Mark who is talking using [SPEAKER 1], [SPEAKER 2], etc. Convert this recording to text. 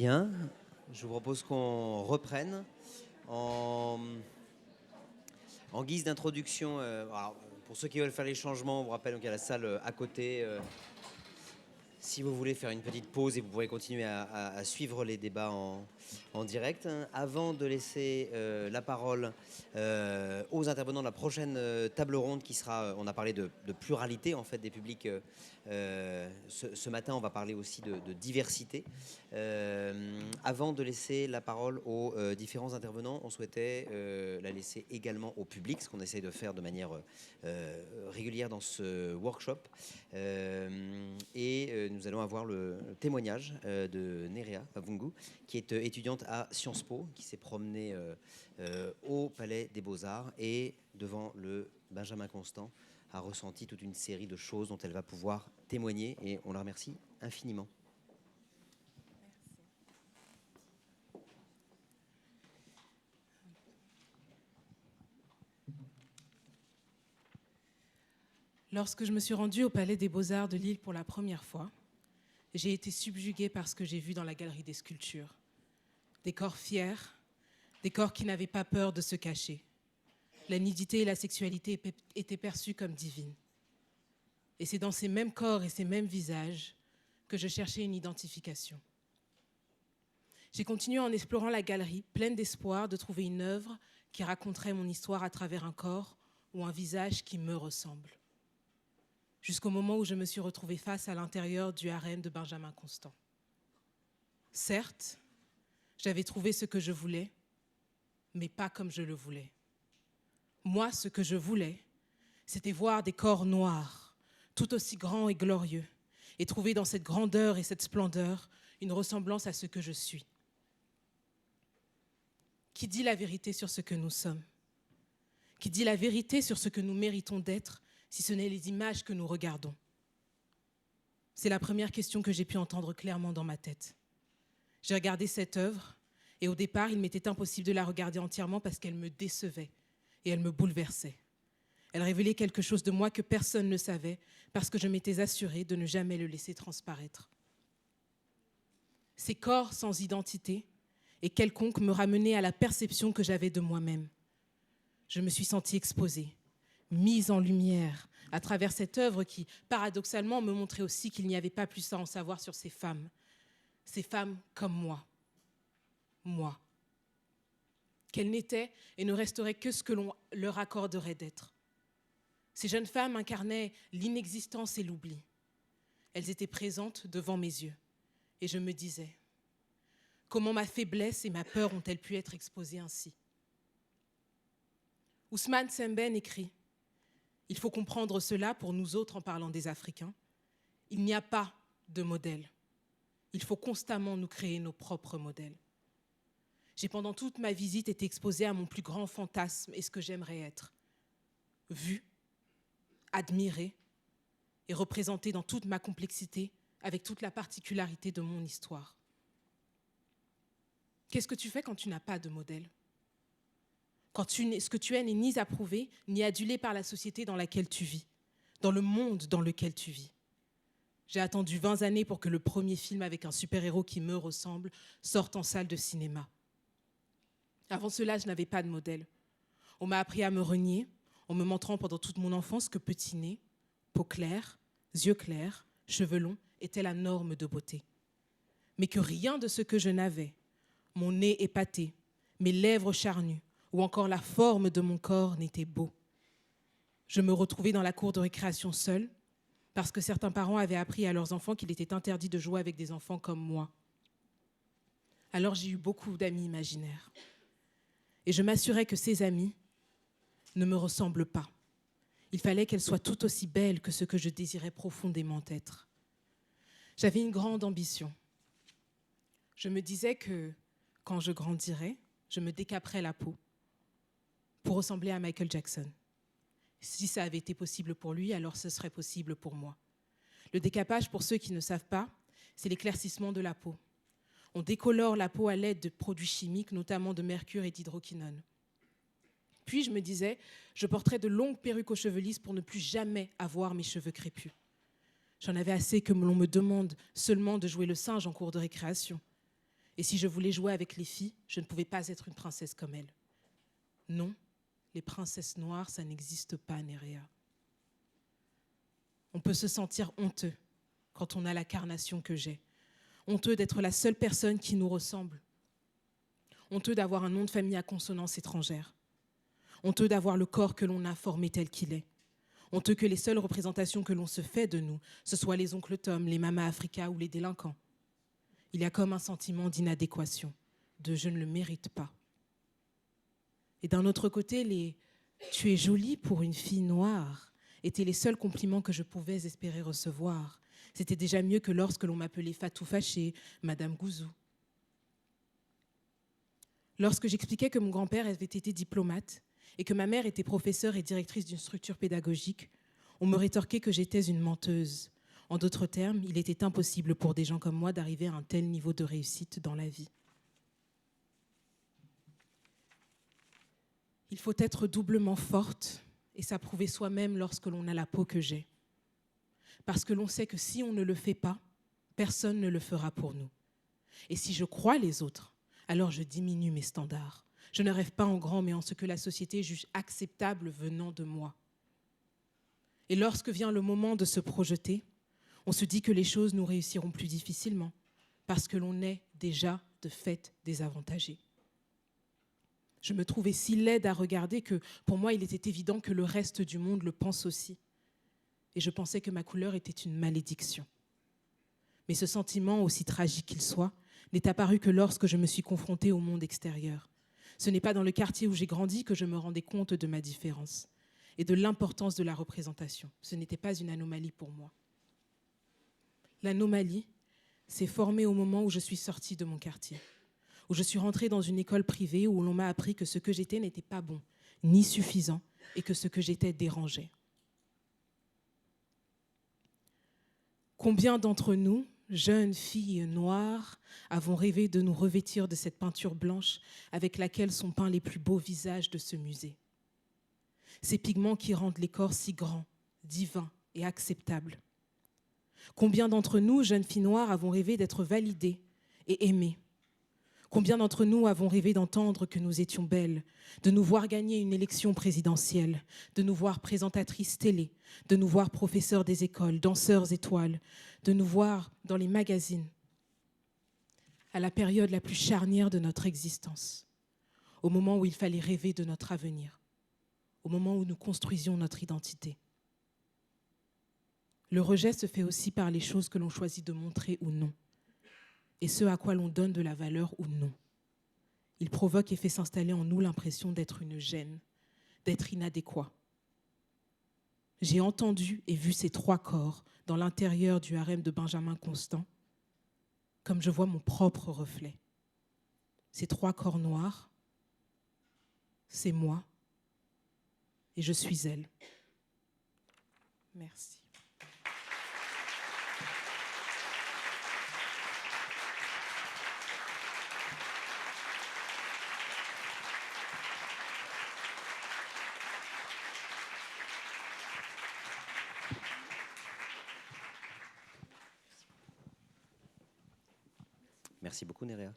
[SPEAKER 1] Bien, je vous propose qu'on reprenne en, en guise d'introduction. Pour ceux qui veulent faire les changements, on vous rappelle qu'il y a la salle à côté. Si vous voulez faire une petite pause et vous pourrez continuer à suivre les débats en direct. Avant de laisser la parole aux intervenants de la prochaine table ronde qui sera, on a parlé de pluralité en fait des publics. Ce matin, on va parler aussi de diversité. Avant de laisser la parole aux différents intervenants, on souhaitait la laisser également au public, ce qu'on essaie de faire de manière régulière dans ce workshop. Nous allons avoir le témoignage de Nerea Pavungu, qui est étudiante à Sciences Po, qui s'est promenée au Palais des Beaux-Arts et devant le Benjamin Constant a ressenti toute une série de choses dont elle va pouvoir témoigner et on la remercie infiniment.
[SPEAKER 2] Lorsque je me suis rendue au Palais des Beaux-Arts de Lille pour la première fois, j'ai été subjuguée par ce que j'ai vu dans la galerie des sculptures. Des corps fiers, des corps qui n'avaient pas peur de se cacher. La nudité et la sexualité étaient perçues comme divines. Et c'est dans ces mêmes corps et ces mêmes visages que je cherchais une identification. J'ai continué en explorant la galerie, pleine d'espoir de trouver une œuvre qui raconterait mon histoire à travers un corps ou un visage qui me ressemble. Jusqu'au moment où je me suis retrouvée face à l'intérieur du harem de Benjamin Constant. Certes, j'avais trouvé ce que je voulais, mais pas comme je le voulais. Moi, ce que je voulais, c'était voir des corps noirs, tout aussi grands et glorieux, et trouver dans cette grandeur et cette splendeur une ressemblance à ce que je suis. Qui dit la vérité sur ce que nous sommes? Qui dit la vérité sur ce que nous méritons d'être, si ce n'est les images que nous regardons? C'est la première question que j'ai pu entendre clairement dans ma tête. J'ai regardé cette œuvre et au départ, il m'était impossible de la regarder entièrement parce qu'elle me décevait et elle me bouleversait. Elle révélait quelque chose de moi que personne ne savait parce que je m'étais assurée de ne jamais le laisser transparaître. Ces corps sans identité et quelconque me ramenaient à la perception que j'avais de moi-même. Je me suis sentie exposée, mise en lumière à travers cette œuvre qui, paradoxalement, me montrait aussi qu'il n'y avait pas plus à en savoir sur ces femmes comme moi. Moi. Qu'elles n'étaient et ne resteraient que ce que l'on leur accorderait d'être. Ces jeunes femmes incarnaient l'inexistence et l'oubli. Elles étaient présentes devant mes yeux. Et je me disais, comment ma faiblesse et ma peur ont-elles pu être exposées ainsi? Ousmane Sembène écrit, il faut comprendre cela pour nous autres en parlant des Africains. Il n'y a pas de modèle. Il faut constamment nous créer nos propres modèles. J'ai pendant toute ma visite été exposée à mon plus grand fantasme et ce que j'aimerais être. Vue, admirée et représentée dans toute ma complexité avec toute la particularité de mon histoire. Qu'est-ce que tu fais quand tu n'as pas de modèle? Quand ce que tu es n'est ni approuvé, ni adulé par la société dans laquelle tu vis, dans le monde dans lequel tu vis. J'ai attendu 20 années pour que le premier film avec un super-héros qui me ressemble sorte en salle de cinéma. Avant cela, je n'avais pas de modèle. On m'a appris à me renier en me montrant pendant toute mon enfance que petit nez, peau claire, yeux clairs, cheveux longs étaient la norme de beauté. Mais que rien de ce que je n'avais, mon nez épaté, mes lèvres charnues ou encore la forme de mon corps n'était beau. Je me retrouvais dans la cour de récréation seule parce que certains parents avaient appris à leurs enfants qu'il était interdit de jouer avec des enfants comme moi. Alors j'ai eu beaucoup d'amis imaginaires. Et je m'assurais que ces amis ne me ressemblent pas. Il fallait qu'elles soient tout aussi belles que ce que je désirais profondément être. J'avais une grande ambition. Je me disais que quand je grandirais, je me décaperais la peau pour ressembler à Michael Jackson. Si ça avait été possible pour lui, alors ce serait possible pour moi. Le décapage, pour ceux qui ne savent pas, c'est l'éclaircissement de la peau. On décolore la peau à l'aide de produits chimiques, notamment de mercure et d'hydroquinone. Puis je me disais, je porterais de longues perruques aux cheveux lisses pour ne plus jamais avoir mes cheveux crépus. J'en avais assez que l'on me demande seulement de jouer le singe en cours de récréation. Et si je voulais jouer avec les filles, je ne pouvais pas être une princesse comme elles. Non, les princesses noires, ça n'existe pas, Nerea. On peut se sentir honteux quand on a la carnation que j'ai. Honteux d'être la seule personne qui nous ressemble. Honteux d'avoir un nom de famille à consonance étrangère. Honteux d'avoir le corps que l'on a formé tel qu'il est. Honteux que les seules représentations que l'on se fait de nous, ce soient les oncles Tom, les mamas Africa ou les délinquants. Il y a comme un sentiment d'inadéquation, de « je ne le mérite pas ». Et d'un autre côté, les « tu es jolie pour une fille noire » étaient les seuls compliments que je pouvais espérer recevoir. C'était déjà mieux que lorsque l'on m'appelait Fatou Fâché, Madame Gouzou. Lorsque j'expliquais que mon grand-père avait été diplomate et que ma mère était professeure et directrice d'une structure pédagogique, on me rétorquait que j'étais une menteuse. En d'autres termes, il était impossible pour des gens comme moi d'arriver à un tel niveau de réussite dans la vie. Il faut être doublement forte et s'approuver soi-même lorsque l'on a la peau que j'ai. Parce que l'on sait que si on ne le fait pas, personne ne le fera pour nous. Et si je crois les autres, alors je diminue mes standards. Je ne rêve pas en grand, mais en ce que la société juge acceptable venant de moi. Et lorsque vient le moment de se projeter, on se dit que les choses nous réussiront plus difficilement, parce que l'on est déjà de fait désavantagé. Je me trouvais si laide à regarder que pour moi, il était évident que le reste du monde le pense aussi. Et je pensais que ma couleur était une malédiction. Mais ce sentiment, aussi tragique qu'il soit, n'est apparu que lorsque je me suis confrontée au monde extérieur. Ce n'est pas dans le quartier où j'ai grandi que je me rendais compte de ma différence et de l'importance de la représentation. Ce n'était pas une anomalie pour moi. L'anomalie s'est formée au moment où je suis sortie de mon quartier, où je suis rentrée dans une école privée où l'on m'a appris que ce que j'étais n'était pas bon, ni suffisant, et que ce que j'étais dérangeait. Combien d'entre nous, jeunes filles noires, avons rêvé de nous revêtir de cette peinture blanche avec laquelle sont peints les plus beaux visages de ce musée? Ces pigments qui rendent les corps si grands, divins et acceptables. Combien d'entre nous, jeunes filles noires, avons rêvé d'être validées et aimées? Combien d'entre nous avons rêvé d'entendre que nous étions belles, de nous voir gagner une élection présidentielle, de nous voir présentatrices télé, de nous voir professeurs des écoles, danseurs étoiles, de nous voir dans les magazines, à la période la plus charnière de notre existence, au moment où il fallait rêver de notre avenir, au moment où nous construisions notre identité. Le rejet se fait aussi par les choses que l'on choisit de montrer ou non, et ce à quoi l'on donne de la valeur ou non. Il provoque et fait s'installer en nous l'impression d'être une gêne, d'être inadéquat. J'ai entendu et vu ces trois corps dans l'intérieur du harem de Benjamin Constant, comme je vois mon propre reflet. Ces trois corps noirs, c'est moi, et je suis elle. Merci.
[SPEAKER 1] Merci beaucoup, Nerea.